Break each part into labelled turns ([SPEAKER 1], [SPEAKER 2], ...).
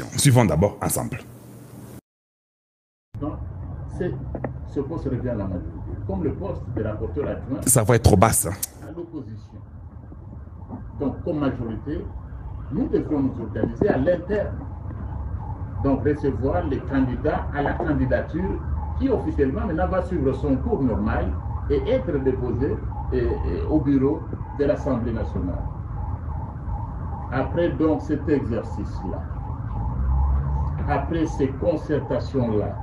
[SPEAKER 1] question. Suivons d'abord ensemble.
[SPEAKER 2] Donc, ce poste revient à la majorité. Comme le poste de rapporteur adjoint.
[SPEAKER 1] Ça va être trop basse.
[SPEAKER 2] À l'opposition. Donc, comme majorité, nous devons nous organiser à l'interne. Donc, recevoir les candidats à la candidature qui officiellement maintenant va suivre son cours normal et être déposé au bureau de l'Assemblée nationale. Après donc cet exercice-là, après ces concertations-là,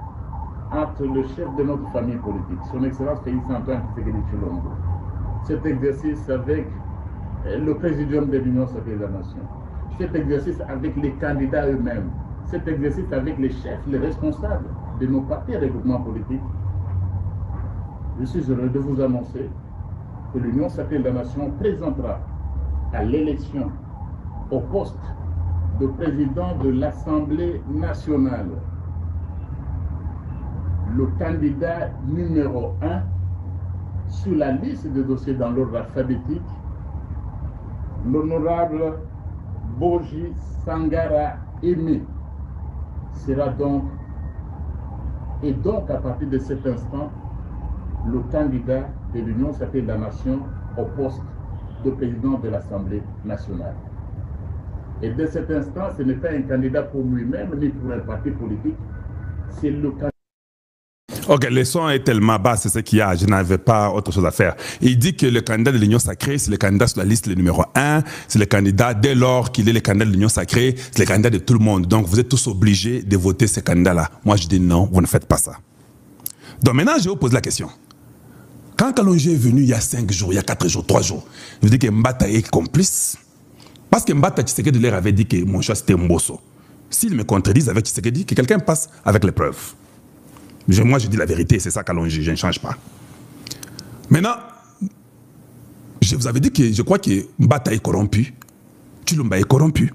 [SPEAKER 2] entre le chef de notre famille politique, son Excellence Félix Antoine Tshisekedi Tshilombo, cet exercice avec le présidium de l'Union sacrée de la Nation, cet exercice avec les candidats eux-mêmes, cet exercice avec les chefs, les responsables de nos partis et regroupements politiques, je suis heureux de vous annoncer que l'Union sacrée de la Nation présentera à l'élection au poste de président de l'Assemblée nationale le candidat numéro 1 sur la liste de dossiers dans l'ordre alphabétique, l'honorable Boji Sangara Aimé sera donc, et donc à partir de cet instant, le candidat de l'Union sacrée de la Nation au poste de président de l'Assemblée nationale. Et dès cet instant, ce n'est pas un candidat pour lui-même ni pour un parti politique, c'est le candidat.
[SPEAKER 1] Ok, le son est tellement bas, c'est ce qu'il y a, je n'avais pas autre chose à faire. Il dit que le candidat de l'Union sacrée, c'est le candidat sur la liste le numéro 1, c'est le candidat, dès lors qu'il est le candidat de l'Union sacrée, c'est le candidat de tout le monde. Donc vous êtes tous obligés de voter ce candidat-là. Moi je dis non, vous ne faites pas ça. Donc maintenant je vous pose la question. Quand Kalonji est venu il y a 5 jours, il y a 4 jours, 3 jours, je dis que Mbata est complice. Parce que Mbata Tshisekedi leur avait dit que mon choix c'était Mbosso. S'ils me contredisent avec Tshisekedi, que quelqu'un passe avec les preuves. Moi, je dis la vérité, c'est ça Kalonji, je ne change pas. Maintenant, je vous avais dit que je crois que Mbata est corrompu, Tshilombo est corrompu,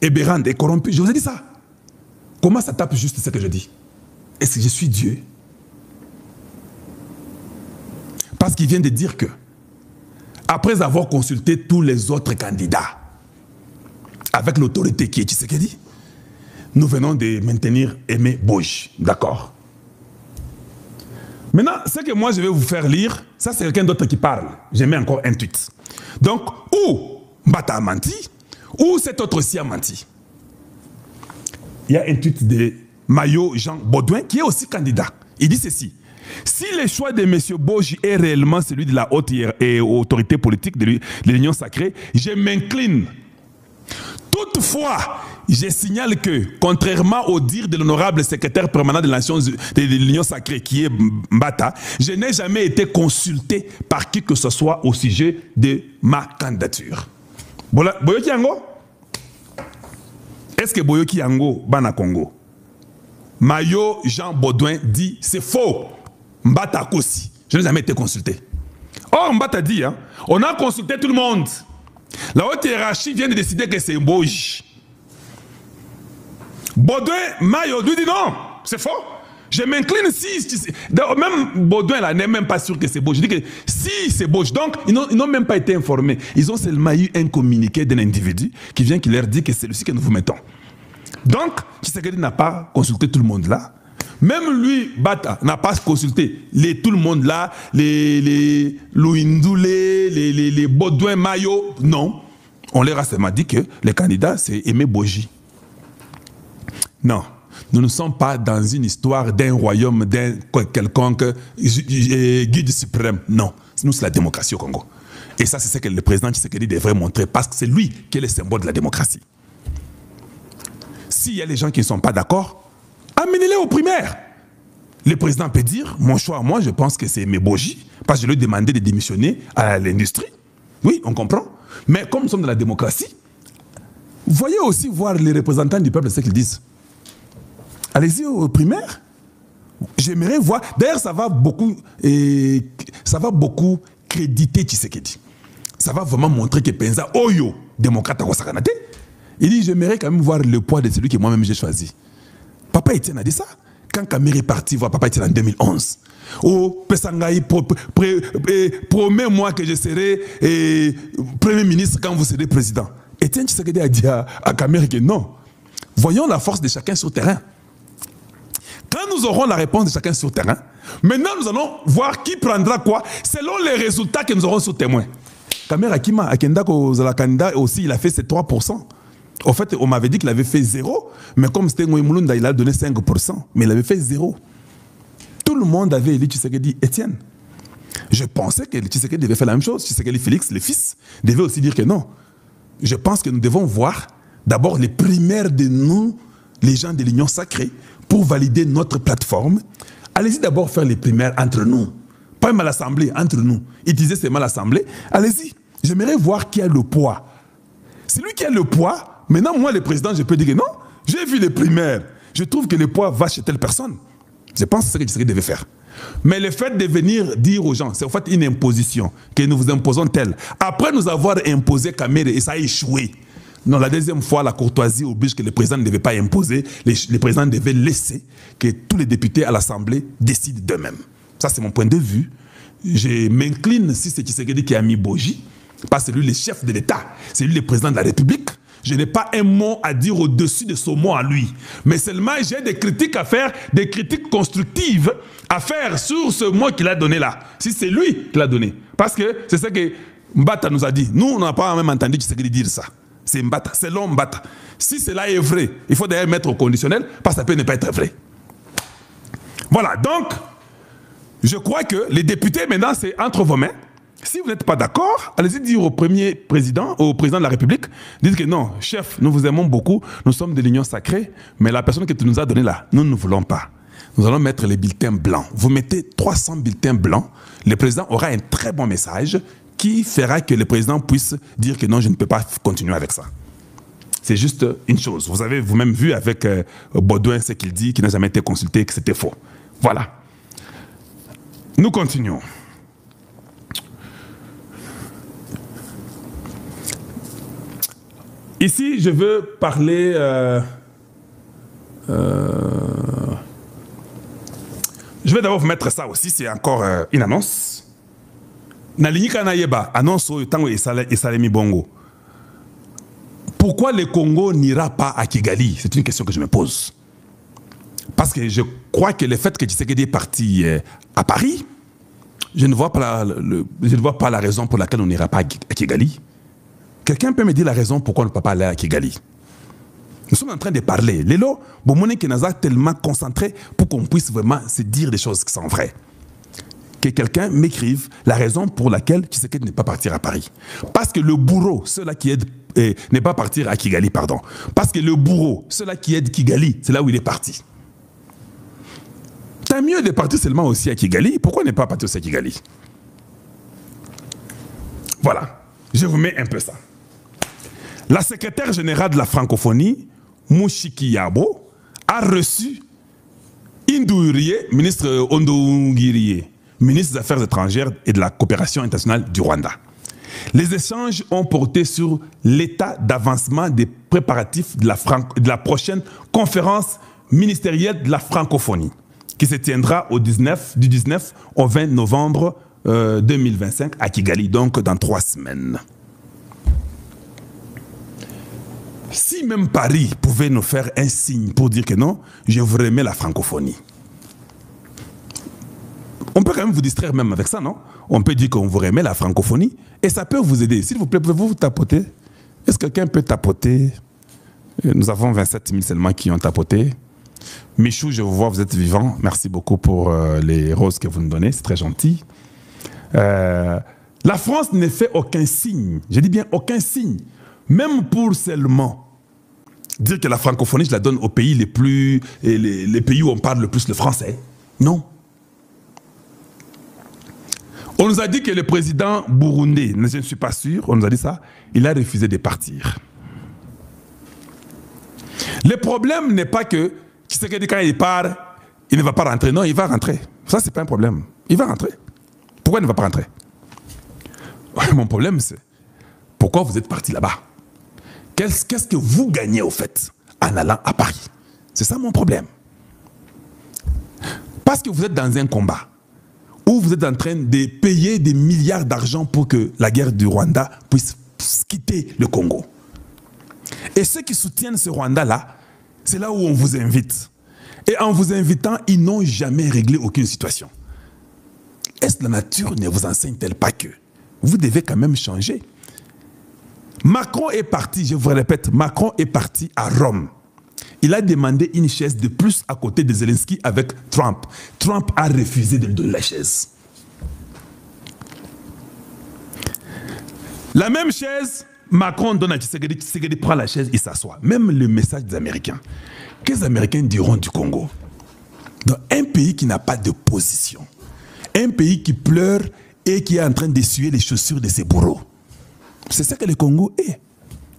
[SPEAKER 1] Eberand est corrompu. Je vous ai dit ça. Comment ça tape juste ce que je dis? Est-ce que je suis Dieu? Parce qu'il vient de dire que, après avoir consulté tous les autres candidats, avec l'autorité qui est Tshisekedi, nous venons de maintenir Aimé Boji. D'accord. Maintenant, ce que moi je vais vous faire lire, ça c'est quelqu'un d'autre qui parle. Je mets encore un tweet. Donc, ou Mbata a menti, ou cet autre-ci a menti. Il y a un tweet de Mayo Jean Baudouin qui est aussi candidat. Il dit ceci. Si le choix de M. Boji est réellement celui de la haute autorité politique de l'Union sacrée, je m'incline. Toutefois, je signale que, contrairement au dire de l'honorable secrétaire permanent de l'Union sacrée, qui est Mbata, je n'ai jamais été consulté par qui que ce soit au sujet de ma candidature. Boyoki Yango? Est-ce que Boyoki Yango, Bana Congo? Mayo Jean Baudouin dit c'est faux. Mbata Kossi, je n'ai jamais été consulté. Or, Mbata dit, hein, on a consulté tout le monde. La haute hiérarchie vient de décider que c'est Boji. Baudouin, Mayo, lui dit non, c'est faux. Je m'incline si... Même Baudouin là n'est même pas sûr que c'est Boji. Je dis que si c'est Boji. Donc, ils n'ont même pas été informés. Ils ont seulement eu un communiqué d'un individu qui vient qui leur dit que c'est celui que nous vous mettons. Donc, Tshisekedi n'a pas consulté tout le monde là. Même lui, Bata, n'a pas consulté tout le monde là, les Louindoulé, les Baudouin, Mayo. Non. On leur a seulement dit que le candidat, c'est Aimé Boji. Non. Nous ne sommes pas dans une histoire d'un royaume, d'un quelconque guide suprême. Non. Nous, c'est la démocratie au Congo. Et ça, c'est ce que le président Tshisekedi devrait montrer, parce que c'est lui qui est le symbole de la démocratie. S'il y a des gens qui ne sont pas d'accord, amenez-les aux primaires. Le président peut dire, mon choix, moi, je pense que c'est Aimé Boji, parce que je lui ai demandé de démissionner à l'industrie. Oui, on comprend. Mais comme nous sommes dans la démocratie, voyez aussi voir les représentants du peuple ce qu'ils disent. Allez-y aux primaires. J'aimerais voir. D'ailleurs, ça va beaucoup créditer Tshisekedi. Ça va vraiment montrer que Penza Oyo, démocrate à Wasakanate, il dit, j'aimerais quand même voir le poids de celui que moi-même j'ai choisi. Papa Etienne a dit ça. Quand Kamere est parti voir Papa Etienne en 2011. Oh, Pesangaï, promets-moi que je serai Premier ministre quand vous serez président. Etienne Tshisekedi a dit à Kamere que non. Voyons la force de chacun sur le terrain. Quand nous aurons la réponse de chacun sur le terrain, maintenant nous allons voir qui prendra quoi selon les résultats que nous aurons sur témoin. Kamer Akima, Akenda Kozalakanda aussi, il a fait ses 3%. En fait, on m'avait dit qu'il avait fait 0, mais comme c'était Ngoï Moulunda, il a donné 5%, mais il avait fait 0. Tout le monde avait élu Tshisekedi Étienne. Je pensais que Tshisekedi devait faire la même chose. Tshisekedi Félix, le fils, devait aussi dire que non. Je pense que nous devons voir d'abord les primaires de nous, les gens de l'Union sacrée, pour valider notre plateforme. Allez-y d'abord faire les primaires entre nous. Pas même à l'Assemblée, entre nous. Utiliser ces mal l'Assemblée. Allez-y. J'aimerais voir qui a le poids. C'est lui qui a le poids. Maintenant, moi, le président, je peux dire que non. J'ai vu les primaires. Je trouve que le poids va chez telle personne. Je pense que c'est ce que Tshisekedi devait faire. Mais le fait de venir dire aux gens, c'est en fait une imposition, que nous vous imposons telle. Après nous avoir imposé Kamere et ça a échoué. Non, la deuxième fois, la courtoisie oblige que le président ne devait pas imposer. Le président devait laisser que tous les députés à l'Assemblée décident d'eux-mêmes. Ça, c'est mon point de vue. Je m'incline si c'est Tshisekedi qui a mis Boji, parce que c'est lui le chef de l'État, c'est lui le président de la République. Je n'ai pas un mot à dire au-dessus de ce mot à lui. Mais seulement, j'ai des critiques à faire, des critiques constructives à faire sur ce mot qu'il a donné là. Si c'est lui qui l'a donné. Parce que c'est ce que Mbata nous a dit. Nous, on n'a pas même entendu Tshisekedi dire ça. C'est Mbata, c'est l'homme Mbata. Si cela est vrai, il faut d'ailleurs mettre au conditionnel, parce que ça peut ne pas être vrai. Voilà, donc, je crois que les députés, maintenant, c'est entre vos mains. Si vous n'êtes pas d'accord, allez-y dire au président de la République, dites que non, chef, nous vous aimons beaucoup, nous sommes de l'Union sacrée, mais la personne que tu nous as donnée là, nous ne voulons pas. Nous allons mettre les bulletins blancs. Vous mettez 300 bulletins blancs, le président aura un très bon message qui fera que le président puisse dire que non, je ne peux pas continuer avec ça. C'est juste une chose. Vous avez vous-même vu avec Baudouin ce qu'il dit, qu'il n'a jamais été consulté, que c'était faux. Voilà. Nous continuons. Ici, je veux parler... je vais d'abord vous mettre ça aussi, c'est encore une annonce. Nalinika Nayeba, annonce au temps et Salemi Bongo. Pourquoi le Congo n'ira pas à Kigali? C'est une question que je me pose. Parce que je crois que le fait que Tshisekedi est parti à Paris, je ne vois pas la raison pour laquelle on n'ira pas à Kigali. Quelqu'un peut me dire la raison pourquoi on ne peut pas aller à Kigali? Nous sommes en train de parler. Lélo, Bomone Kenaza tellement concentré pour qu'on puisse vraiment se dire des choses qui sont vraies. Que quelqu'un m'écrive la raison pour laquelle Tshisekedi n'est pas partir à Paris. Parce que le bourreau, ceux-là qui aident, n'est pas partir à Kigali, pardon. Parce que le bourreau, ceux-là qui aident Kigali, c'est là où il est parti. Tant mieux de partir seulement aussi à Kigali. Pourquoi ne pas partir aussi à Kigali? Voilà. Je vous mets un peu ça. La secrétaire générale de la francophonie, Mouchiki Yabo, a reçu Indourie, ministre Ondougirie, ministre des Affaires étrangères et de la coopération internationale du Rwanda. Les échanges ont porté sur l'état d'avancement des préparatifs de la prochaine conférence ministérielle de la francophonie, qui se tiendra du 19 au 20 novembre 2025 à Kigali, donc dans 3 semaines. Si même Paris pouvait nous faire un signe pour dire que non, je vous remets la francophonie. On peut quand même vous distraire même avec ça, non? On peut dire qu'on vous remet la francophonie et ça peut vous aider. S'il vous plaît, pouvez-vous vous tapoter? Est-ce que quelqu'un peut tapoter? Nous avons 27 000 seulement qui ont tapoté. Michou, je vous vois, vous êtes vivant. Merci beaucoup pour les roses que vous nous donnez, c'est très gentil. La France ne fait aucun signe, je dis bien aucun signe, même pour seulement dire que la francophonie, je la donne aux pays les pays où on parle le plus le français. Non. On nous a dit que le président burundais, je ne suis pas sûr, on nous a dit ça, il a refusé de partir. Le problème n'est pas que Tshisekedi, quand il part, il ne va pas rentrer. Non, il va rentrer. Ça, ce n'est pas un problème. Il va rentrer. Pourquoi il ne va pas rentrer? Mon problème, c'est pourquoi vous êtes parti là-bas? Qu'est-ce que vous gagnez, au fait, en allant à Paris? C'est ça mon problème. Parce que vous êtes dans un combat où vous êtes en train de payer des milliards d'argent pour que la guerre du Rwanda puisse quitter le Congo. Et ceux qui soutiennent ce Rwanda-là, C'est là où on vous invite. Et en vous invitant, ils n'ont jamais réglé aucune situation. Est-ce que la nature ne vous enseigne-t-elle pas que vous devez quand même changer? Macron est parti, je vous répète, Macron est parti à Rome. Il a demandé une chaise de plus à côté de Zelensky avec Trump. Trump a refusé de lui donner la chaise. La même chaise, Macron donne à Tshisekedi, Tshisekedi prend la chaise, il s'assoit. Même le message des Américains. Qu'est-ce que les Américains diront du Congo? Dans un pays qui n'a pas de position, un pays qui pleure et qui est en train d'essuyer les chaussures de ses bourreaux. C'est ça que le Congo est.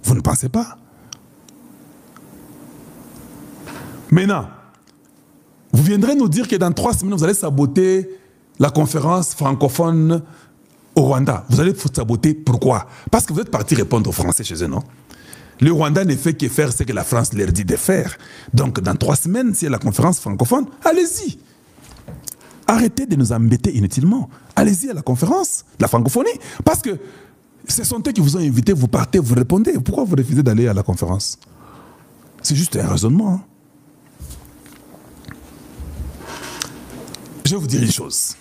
[SPEAKER 1] Vous ne pensez pas? Maintenant, vous viendrez nous dire que dans 3 semaines, vous allez saboter la conférence francophone au Rwanda. Vous allez saboter, pourquoi? Parce que vous êtes parti répondre aux Français chez eux, non? Le Rwanda ne fait que faire ce que la France leur dit de faire. Donc, dans 3 semaines, s'il y a la conférence francophone, allez-y. Arrêtez de nous embêter inutilement. Allez-y à la conférence, la francophonie. Parce que ce sont eux qui vous ont invité, vous partez, vous répondez. Pourquoi vous refusez d'aller à la conférence? C'est juste un raisonnement. Hein? Je vais vous dire une chose.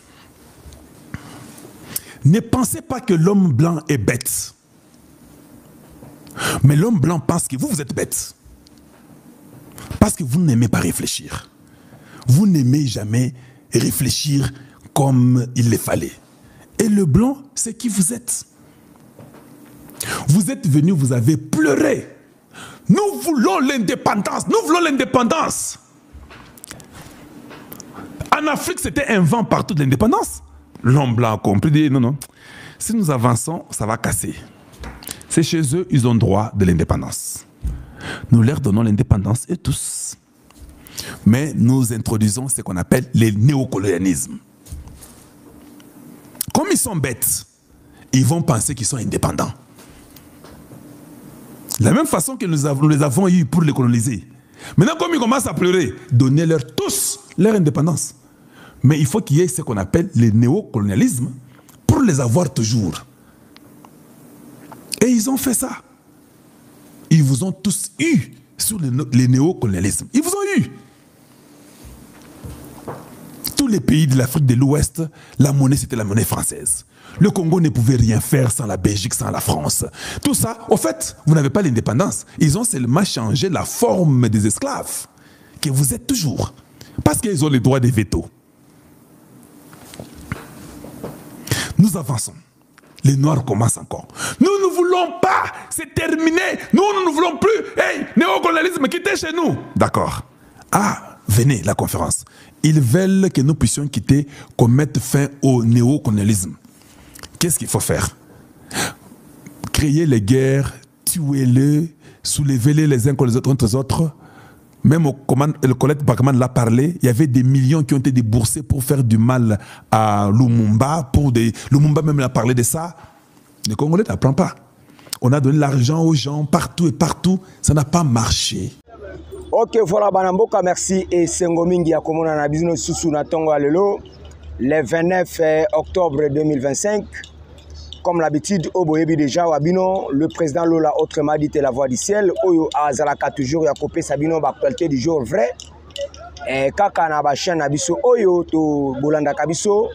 [SPEAKER 1] Ne pensez pas que l'homme blanc est bête. Mais l'homme blanc pense que vous êtes bête. Parce que vous n'aimez pas réfléchir. Vous n'aimez jamais réfléchir comme il le fallait. Et le blanc, c'est qui vous êtes. Vous êtes venu, vous avez pleuré. Nous voulons l'indépendance. Nous voulons l'indépendance. En Afrique, c'était un vent partout de l'indépendance. L'homme blanc a compris, dit non, non. Si nous avançons, ça va casser. C'est chez eux, ils ont droit de l'indépendance. Nous leur donnons l'indépendance et tous. Mais nous introduisons ce qu'on appelle le néocolonialisme. Comme ils sont bêtes, ils vont penser qu'ils sont indépendants. De la même façon que nous les avons eu pour les coloniser. Maintenant, comme ils commencent à pleurer, donnez-leur tous leur indépendance. Mais il faut qu'il y ait ce qu'on appelle le néocolonialisme pour les avoir toujours. Et ils ont fait ça. Ils vous ont tous eu sur le néocolonialisme. Ils vous ont eu. Tous les pays de l'Afrique de l'Ouest, la monnaie, c'était la monnaie française. Le Congo ne pouvait rien faire sans la Belgique, sans la France. Tout ça, au fait, vous n'avez pas l'indépendance. Ils ont seulement changé la forme des esclaves, que vous êtes toujours. Parce qu'ils ont le droit de veto. Nous avançons. Les Noirs commencent encore. Nous ne voulons pas, c'est terminé. Nous ne voulons plus. Hey, néocolonialisme, quittez chez nous. D'accord. Ah, venez, la conférence. Ils veulent que nous puissions quitter, qu'on mette fin au néocolonialisme. Qu'est-ce qu'il faut faire? Créer les guerres, tuer-les, soulever-les les uns contre les autres. Même le Colette Bachmann l'a parlé, il y avait des millions qui ont été déboursés pour faire du mal à Lumumba. Lumumba même a parlé de ça. Les Congolais n'apprennent pas. On a donné l'argent aux gens partout et partout. Ça n'a pas marché.
[SPEAKER 3] Ok, voilà, Banamboka, merci. Et Sengomingi a commandé un business sous Natongo Alelo le 29 octobre 2025. Comme l'habitude, au Boyebi déjà, Wabino, le président Lola autrement dit la voix du ciel, Oyo Azalaka toujours, Yakopé Sabino, l'actualité du jour vrai. Et Kaka na ba chaîne Abiso, Oyo, to Bolanda Kabiso,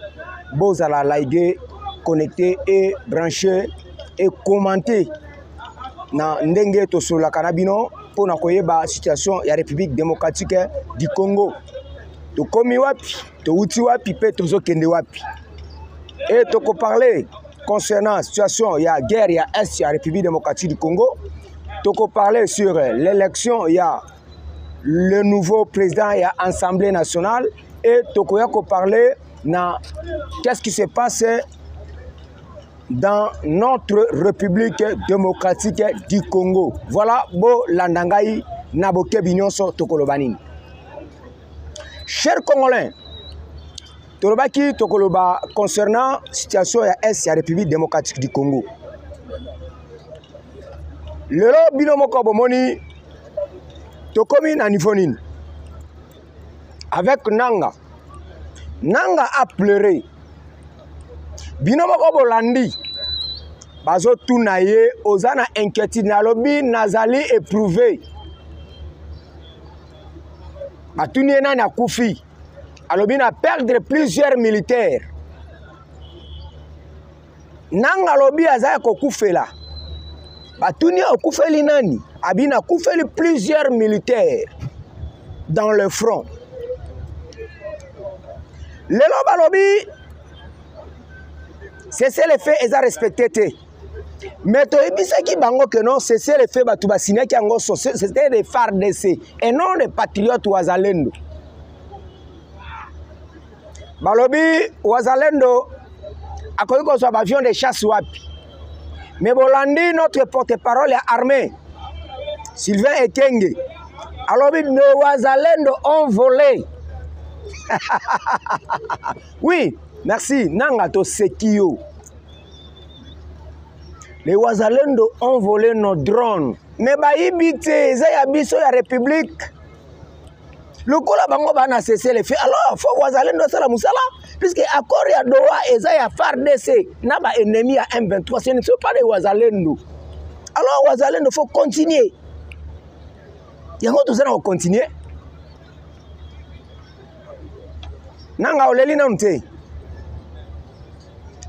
[SPEAKER 3] Bozala liker, connecter et brancher et commenter. Na ndenge to sur la Canabino, pour na koyeba situation ya République démocratique du Congo. To komi wapi, to uti wapi, pe tozo kende wapi. Et to ko parler concernant la situation, il y a guerre, il y a Est, il y a République démocratique du Congo. Donc on parlait sur l'élection, il y a le nouveau président, il y a Assemblée nationale. Et donc on parlait de qu'est-ce qui se passe dans notre République démocratique du Congo. Voilà, bo landangai naboke bignon so tokolobanini. Chers Congolais, Torobaki Tokoloba concernant la situation de l'Est et la République démocratique du Congo. Le binomoko bomoni tokomi na nifonine avec Nanga. Nanga a pleuré. Binomoko bolandi bazo tunaye ozana inquiétude na lobi nazali éprouvé. batuni nani akufi alobi na perdre plusieurs militaires nanga alobi azaya kokufela batuni okufeli nani abina kufeli plusieurs militaires dans le front lelo balobi cessez les faits eza respecté te mais toyebisaki bango que non cessez les faits batu basinyaki yango c'était des FARDC et non des patriotes wazalendo balobi wazalendo akoki kozwa bavion de chasse wapi mais bolandi notre porte-parole ya armée Sylvain Ekenge alobi nos wazalendo ont volé oui merci nanga to sekio les wazalendo ont volé nos drones mais bayibi te eza ya biso ya république lokola bango bana cesser les faits alors faut wazalendo sala musala puisque accord ya Doha eza ya FARDC na ba ennemi ya M23 ce ne sont pas des wazalendo alors wazalendo faut continuer yango tozana ko continuer nanga oleli nanu te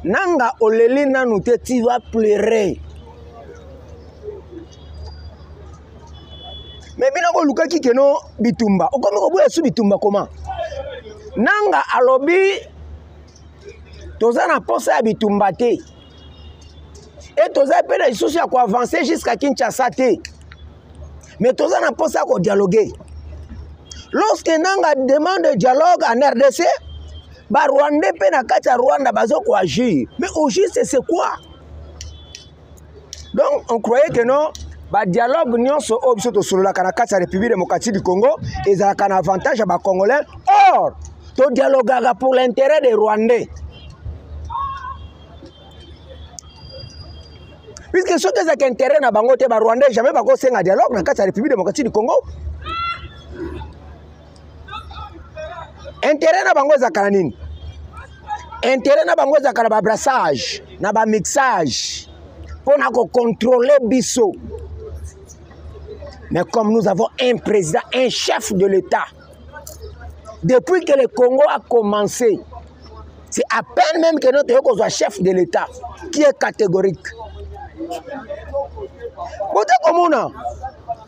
[SPEAKER 3] nanga oleli nanu te tu vas pleurer mais bina ko lukaki keno bitumba okomi ko boya su bitumba comment nanga alobi tozana posa ya bitumba te et toza pe na lisusu ya ko avancer jusqu'à Kinshasa te mais tozana posa ko dialoguer lorsque nanga demande dialogue en RDC ba Rwanda pe na kati ya Rwanda bazo ko agir mais au juste c'est quoi donc on croyait que non ba dialogue nyonso obiso to solola kana kati ya République démocratique du Congo ezalaka na avantage ya ba Congolais or to dialoguera pour l'intérêt des Rwandais puisque ce qui est intérêt na bango te ba Rwandais jamais ba ko senga dialogue na kati ya République démocratique du Congo intérêt na bango zakana nini intérêt na bango zakana ba brassage na ba mixage pour na ko contrôler biso mais comme nous avons un président un chef de l'État depuis que le Congo a commencé c'est à peine même que notre soit chef de l'État qui est catégorique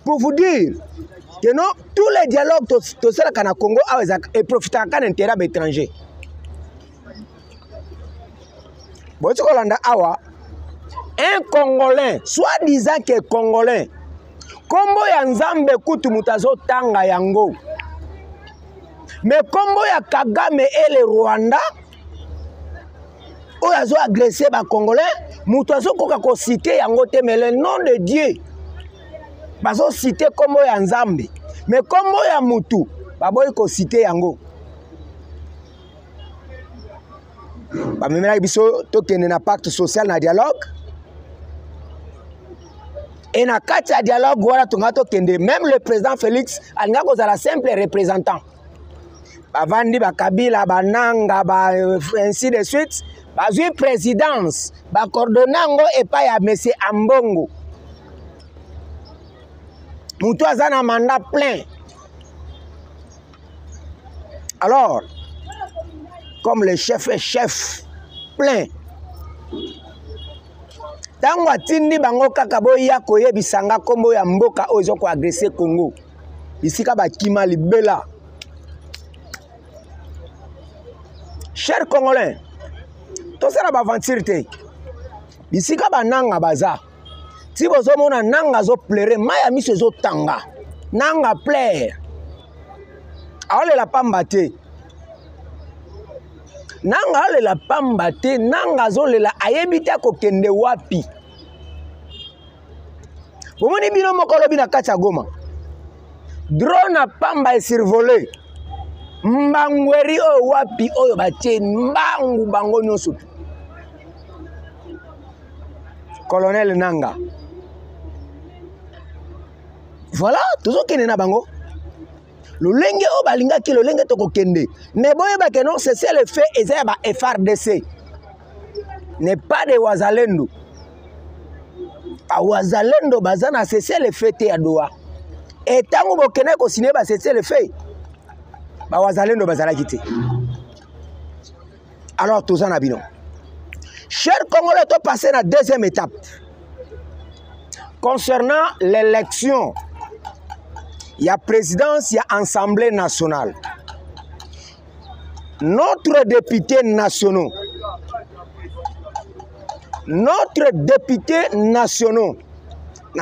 [SPEAKER 3] pour vous dire que non, tous les dialogues to sala kana Congo et profiter kan intérêt étranger. Boti kolanda awa un Congolais, soi-disant que Congolais, kombo ya Nzambe kutu mutazo tanga yango. Mais kombo ya Kagame et le Rwanda oyazo agressé ba Congolais, mutazo koka ko citer yango te mais le nom de Dieu. Bazo citer kombo ya Nzambe mais kombo ya mutu baboyi ko citer yango bamemela biso tokende na pacte social na dialogue et na kati ya dialogue wala tonga tokende même le président Félix alinga kozala simple représentant bavandi bakabila bananga ba ainsi de suite bazwi présidence bakordonango epai ya monsieur Ambongo Moutou a un mandat plein. Alors, comme le chef est chef plein, tant que bango kakabo ya koye bisanga kombo ya mboka ozo ko agresser Congo. Bisika ba kima libela. Chers Congolais, tout ça ba aventure te. Bisika ba nanga baza. Si vous avez nanga zo pleure, maya miso zo tanga, nanga pleure. Ale la pambate. Nanga ale la pambate, nanga zo le la ayebita ko kende wapi. Bomoni bino mokolo bina kacha Goma. Drone a pamba e survolé. Mbangweri o wapi oyo batie mbangu bango nyoso. Colonel Nanga. Voilà, tout ce qui est na bango. Le lenge o balinga ki le lenge toko kende. Mais boye ba que non c'est le fait ezaya ba FARDC. N'est pas des wazalendo. A wazalendo bazana c'est le fait te ya Doha. Et tango bokene ko signer ba c'est le fait. bawazalendo bazalaki te. Alors toza na bino. Chers Congolais, to passer à la deuxième étape. Concernant l'élection, il y a présidence, il y a assemblée nationale. Notre député national, nous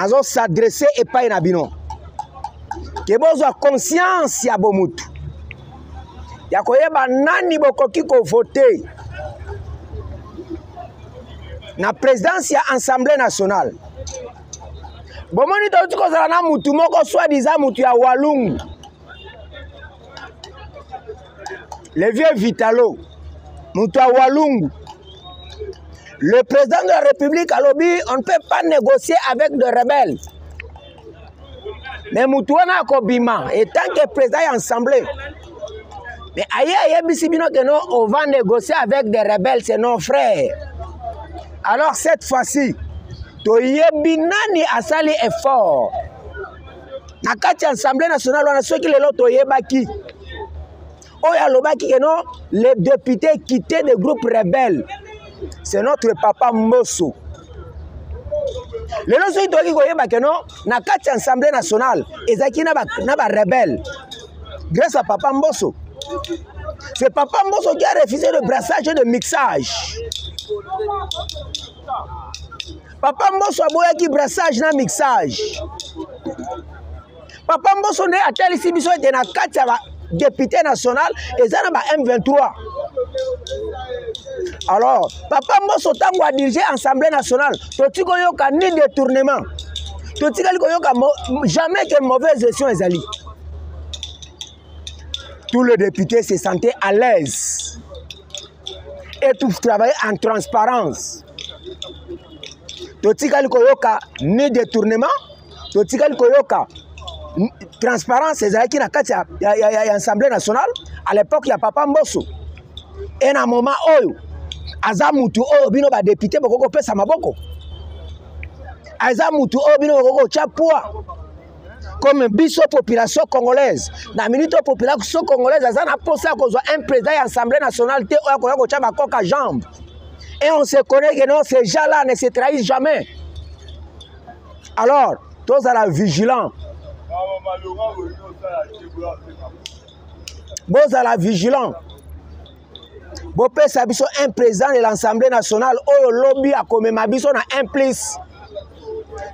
[SPEAKER 3] avons s'adressé et pas à bino. Que vous avez conscience ya bomutu. Ya koyeba nani bokoki ko voter. Na présidence ya assemblée nationale. Bomoni to tuko zala na mutu moko soi-disant mutu ya Walungu. Le vieux Vitalo, mutu ya Walungu. Le président de la République a lobby, on ne peut pas négocier avec des rebelles. Mais mutu wana kobima et tant que président est assemblée. Mais aïe bisibino que non, on va négocier avec des rebelles, c'est nos frères. Alors cette fois-ci, toyebi nani asali effort. Na kati Assemblée nationale wana soki lelo toyebaki. Oya lobaki que non, les députés quittés des groupes rebelles. C'est notre papa Mbosso. Lelo soki toyeki koyeba que non, na kati Assemblée nationale, ezaki na ba rebelle. Grâce à papa Mbosso. C'est papa Mbosso qui a refusé le brassage et le mixage. Papa Mbosso a boya qui brassage na mixage. Papa Mbosso ne a tel ici biso de na kati ya député national et ça na ba M23. Alors, papa Mbosso tango a dirigé Assemblée nationale, totiko yoka ni détournement. Totika liko yoka jamais que mauvaise gestion ezali. Tous les députés se sentaient à l'aise et tout travailler en transparence. Totikali koyoka ni détournement, totikali koyoka transparence ezalaki na kati ya Assemblée nationale. À l'époque il y a papa Mbosso. Et na moment oyo azamutu oyo bino ba député bokoko pesa maboko. Azamutu oyo bino bokoko chapua. Comme biso population congolaise, na minute population congolaise azana posa kozwa un président de l'Assemblée nationale te oya koya kocha bakoka jambe. Et on se connaît que non, ces gens-là ne se trahissent jamais. Alors, tous à la vigilance. Vous à la vigilance. Vous pouvez biso un président de l'Assemblée nationale au lobby à comme ma biso na un plus.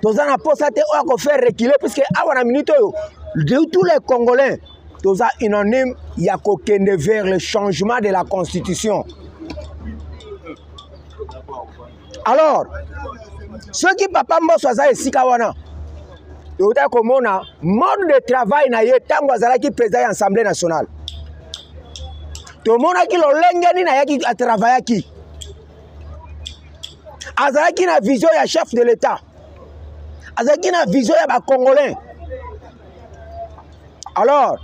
[SPEAKER 3] Tous à la posa te oya ko faire reculer puisque à la minute de tous les Congolais, tous à unanime il y a qu'aucun vers le changement de la constitution. Alors, ceux qui papa Mbosso aza esika wana, toza komona mode de travail na ye tango azalaki président ya Assemblée nationale. Tomona ki lolenge ni na yaki a travaillaki. Azalaki na vision ya chef de l'État. Azalaki na vision ya ba Congolais. Alors,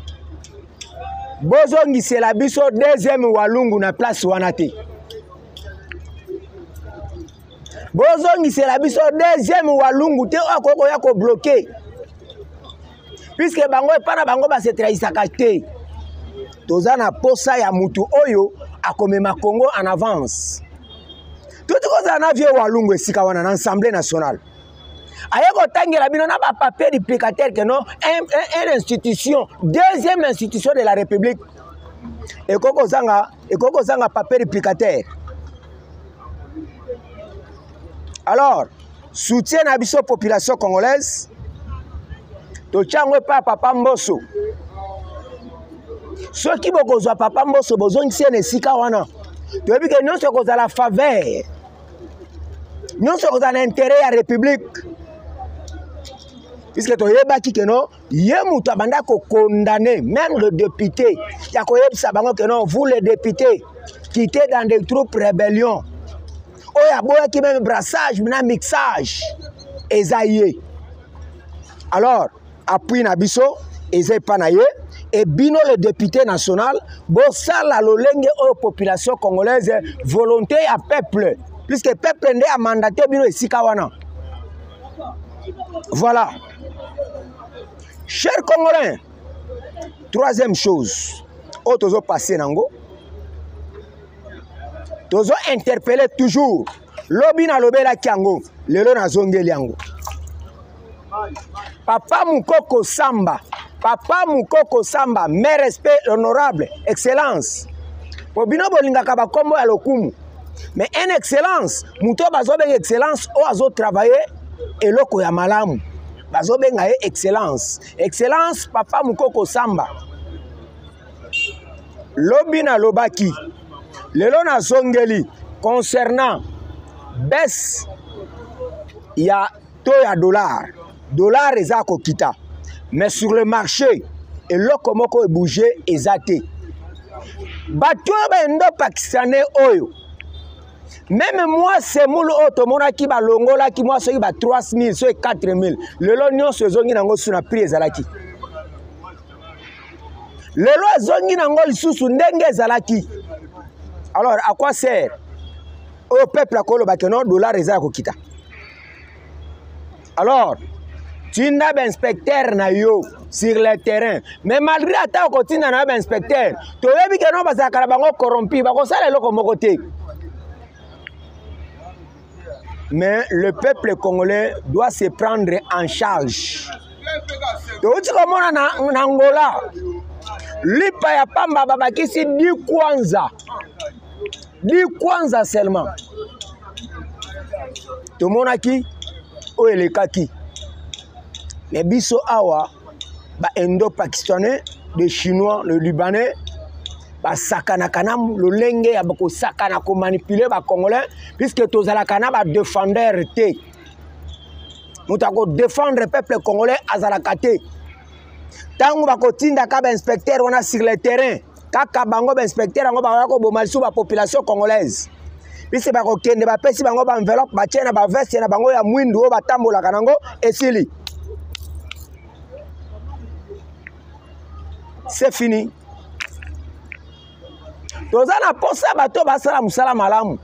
[SPEAKER 3] bozongi c'est la biso deuxième Walungu na place wana te. Bozongi c'est la biso deuxième Walungu te okoko ya ko bloquer. Puisque bango epana bango ba se trahisaka te. Toza na posa ya mutu oyo akomema Congo en avance. Tout koza na vieux Walungu esika wana na Assemblée nationale. Ayeko tangela bino na ba papier duplicateur que non une institution, deuxième institution de la République. Ekoko zanga papier duplicateur. Alors, soutien à la population congolaise, to chango pa papa Mbosso. Ceux qui bokozwa papa Mbosso bozongi sene sika wana. To ebi que non se koza la faveur. Non se koza l'intérêt à la République. Puisque to yebaki que non, yemuta banda ko condamner même le député. Ya ko yebisa bango que non, vous les députés quittez dans des troupes rébellion. Oya boya qui même brassage, na mixage, ezaïe. Alors, appui na biso, ezay panaye, et bino le député national, bossa la lolenge aux population congolaise, volonté à peuple, puisque peuple n'est a mandaté bino et sikawana. Voilà. Chers Congolais, troisième chose, oyo tozo passer nango tozo interpeller toujours lobi na lobelaki yango lelo nazongeli yango Papa Mukoko Samba mes respects honorable excellence Bobino bolingaka bakombo ya lokumu mais en excellence muto bazobenga excellence o azo travailler eloko ya malamu bazobenga excellence Papa Mukoko Samba lobi na lobaki lelo na zongeli concernant baisse ya taux ya dollar eza kokita mais sur le marché eloko moko ebouge ezate bato bendo pakistanais oyo même moi semoule oyo tomonaki balongolaki moi soki ba 3000 soki 4000 lelo nyonso ezongi nango suna prix ezalaki lelo ezongi nango lisusu ndenge ezalaki alors à quoi sert au peuple akolobaki non dollar eza kokita alors tu n'as pas inspecteur na yo sur le terrain mais malgré ata kotinda na inspecteur toyebi ke non bazaka bango corrompu bakosala eloko moko te mais le peuple congolais doit se prendre en charge touti komona na Angola lipa ya pamba babakisi 10 kwanza seulement tomonaki oyo elekaki mais biso awa ba indo-pakistanais, les chinois, le libanais ba sakana kana lolenge ya bako sakana ko manipuler ba congolais puisque tozala kana ba défendeur te mutako défendre peuple congolais azalaka te tango bako tinda ka ba inspecteur wana sur le terrain kaka bango ba inspecteur ngo ba ko bomalisu ba population congolaise bisi bako kende ba pesi bango ba enveloppe ba tiena ba veste na bango ya mwindu o batambola kanango esili. C'est fini. Tozana posa bato basala musala malamu.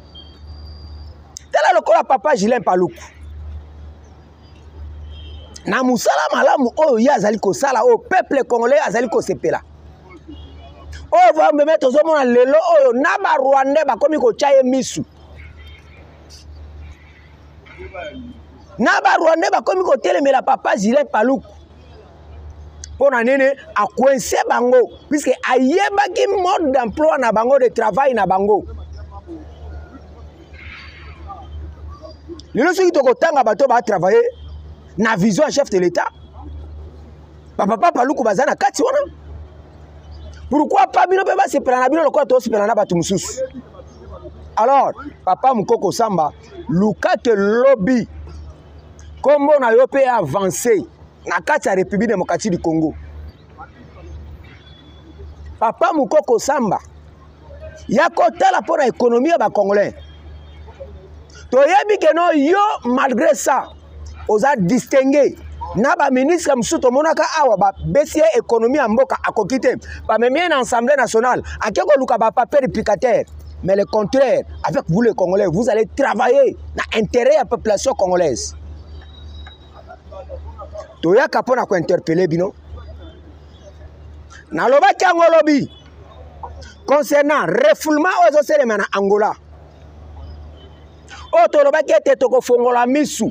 [SPEAKER 3] Tela lokola papa Julien Paluku. Na musala malamu oyo ya azali ko sala o peuple congolais azali ko sepela. Oyo va me mettre zomona lelo oyo na ba Rwandais bakomi ko chaye misu. Na ba Rwandais bakomi ko telemela papa Julien Paluku. Pour nene a coincé bango puisque ayebaki mode d'emploi na bango de travail na bango lelo soki tokotanga bato ba travailler na vision chef de l'état papa Paluku baza na kati wana pourquoi pas bino pe ba sepela na bino lokola to sepela na bato mususu alors papa Mukoko Samba luka ke lobby kombo na yo pe avancer na kati ya République démocratique du Congo. Papa Mukoko Samba yako tala pour l'économie ya ba Congolais. Toyebi ke no yo malgré ça oza distingué na ba ministre msuto monaka awa ba besie économie ya mboka akokite ba memie na Assemblée nationale akeko luka ba papier réplicateur mais le contraire avec vous les Congolais vous allez travailler na intérêt à population congolaise. Toyaka pona ko interpeller bino na lobaki yango lobi concernant refoulement aux oselema na Angola o to lobaki ete toko fongola misu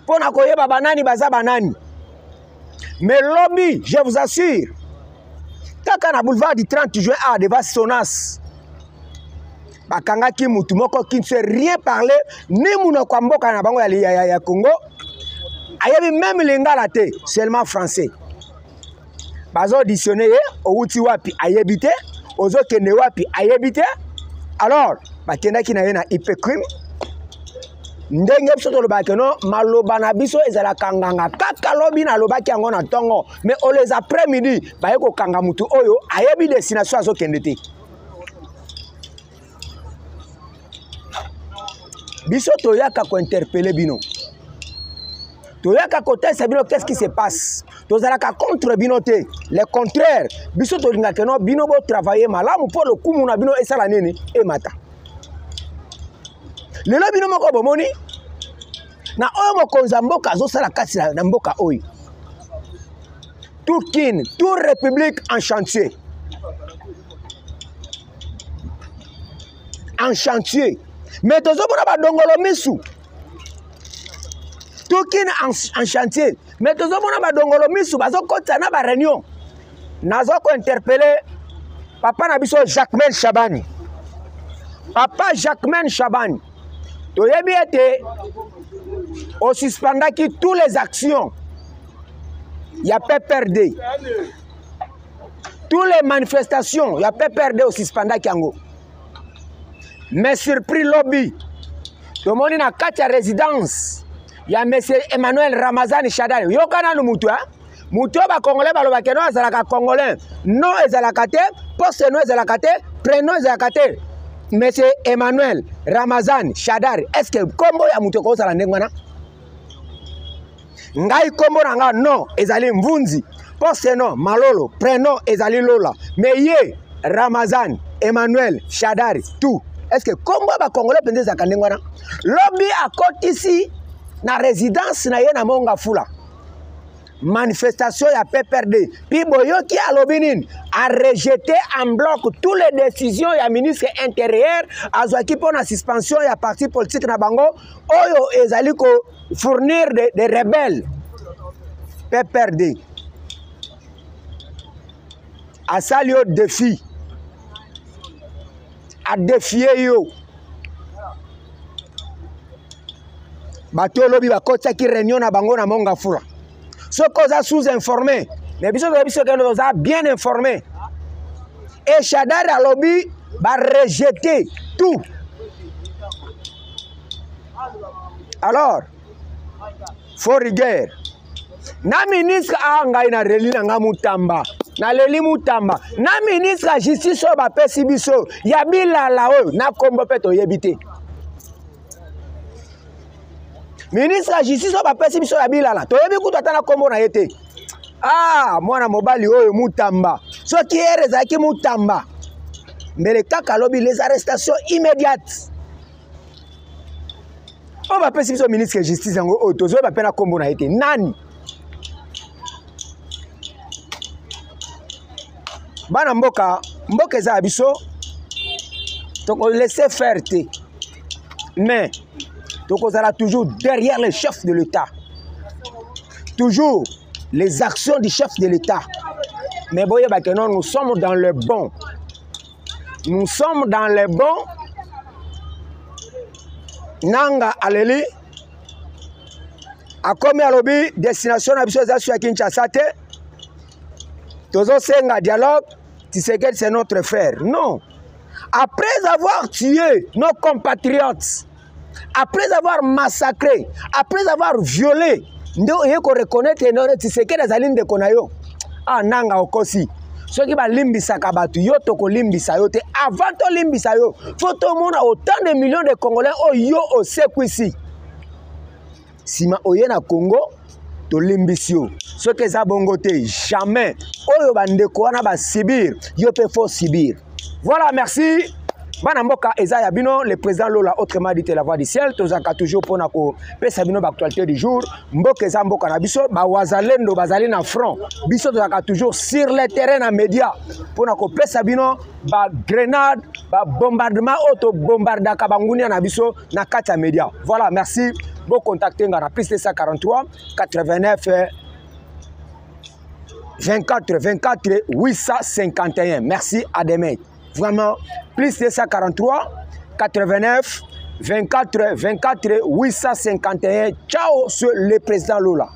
[SPEAKER 3] pona koyeba banani baza banani mais lobi je vous assure kaka na boulevard du 30 juin a devant Sonas bakangaki mutu moko qui ne sait rien parler ni munoko mboka na bango ya Congo. Ayebi même lingala te seulement français. Bazo auditionné outi wapi ayebite ozo kende wapi ayebite alors bakenda ki na IPCRIM ndenge biso to lobaki no maloba na biso ezala kanganga kaka lobi na lobaki yango na tongo mais on les après-midi ba yeko kanga mutu oyo ayebi destination azo kende te biso to yaka ko interpeller bino. Toyaka côté sabino qu'est-ce qui se passe tozalaka contre binoté le contraire biso tolinga que no bino bo travailler malamu pour le kumu na bino esala nini e mata lelo bino moko bomoni na oyo mokonza mboka zo sala kati na mboka oyo tout république en chantier en chantier. Mais tous les dongolo misu. Tout qui en chantier. Mais tous les dongolo misu. Bazo kota na ba réunion. Nazo ko interpeller papa na biso Jacquemain Chabani. Papa Jacquemain Chabani. Toyebi ete au suspendaki toutes les actions. Il y a PPRD. Toutes les manifestations, il y a PPRD au suspendaki yango. Mais surpris lobby. Tout le monde na quatre résidence. Il y a monsieur Emmanuel Ramazani Shadari. Yokana no mutu hein. Mutu ba congolais ba loba keno azalaka congolais. Non ezalaka te, poste no ezalaka te, prénom ezalaka te. Monsieur Emmanuel Ramazani Shadari. Est-ce que kombo ya mutu ko sala ndengwana? Ngai kombo nanga non ezali Mvunzi. Poste no Malolo, prénom ezali Lola. Mais ye Ramazani Emmanuel Shadari tout. Est-ce que kombo ba congolais pende za kandengwana? Lobby a côté ici na résidence na ye na monga fula. Manifestation ya PPRD. Puis boyoki a lobby a rejeté en bloc toutes les décisions ya ministre intérieur azwaki pona suspension ya parti politique na bango oyo ezali ko fournir des rebelles. PPRD. A sali au défi. A défier yo. Bato lobi ba kota ki réunion na bango na monga fula. Ce qu'on sous-informé, mais biso que bien informé. Et Shadari a lobby va rejeter tout. Alors, faut rigueur. Na ministre a ngai na reli na mutamba. Na leli mutamba. Na ministre a justice ba pesi biso. Ya bilala o na kombo peto yebite. Ministre la justice va passer biso ya bilala. Toyebi kutu atana kombo na yete. Ah, mwana mobali oyo mutamba. Soki ereza ki mutamba. Mbele kaka lobi les arrestations immédiates. On va passer biso ministre de justice yango o tozo ba pena kombo na yete. Nani? Bana mboka za biso. Donc on laisser faire te. Mais donc on sera toujours derrière le chef de l'État. Toujours les actions du chef de l'État. Mais voyez que non, nous sommes dans le bon. Nous sommes dans le bon. Nanga aleli. A comme à lobby, destination à Bissau à Kinshasa. Tozo senga dialogue, Tshisekedi c'est notre frère. Non. Après avoir tué nos compatriotes, après avoir massacré, après avoir violé, nous reconnaître que Tshisekedi azali ndeko na yo. Ah nanga okosi. Ceux qui va limbisa kabatu yo toko limbisa yo te avant to limbisa yo. Faut tout le monde autant de millions de Congolais au yo au sekwisi. Sima oyena Congo to limbisio. Ceux qui za bongo te jamais oyo bandeko wana ba sibir yo pe faut sibir. Voilà, merci. Banamboka Ezaya Bino, le président Lola, autrement dit la voix du ciel, tozaka toujours pour nako pesa bino l'actualité du jour. Mboka Eza Mboka na biso, ba wazalendo bazali na front. Biso tozaka toujours sur le terrain na média pour nako pesa bino ba grenade, ba bombardement auto bombardaka bangunia na biso na kati ya média. Voilà, merci. Bon contacter ngara plus de 143 89 24 851. Merci à demain. Vraiment, plus de 143 89 24 851. Ciao, sur le président Lola.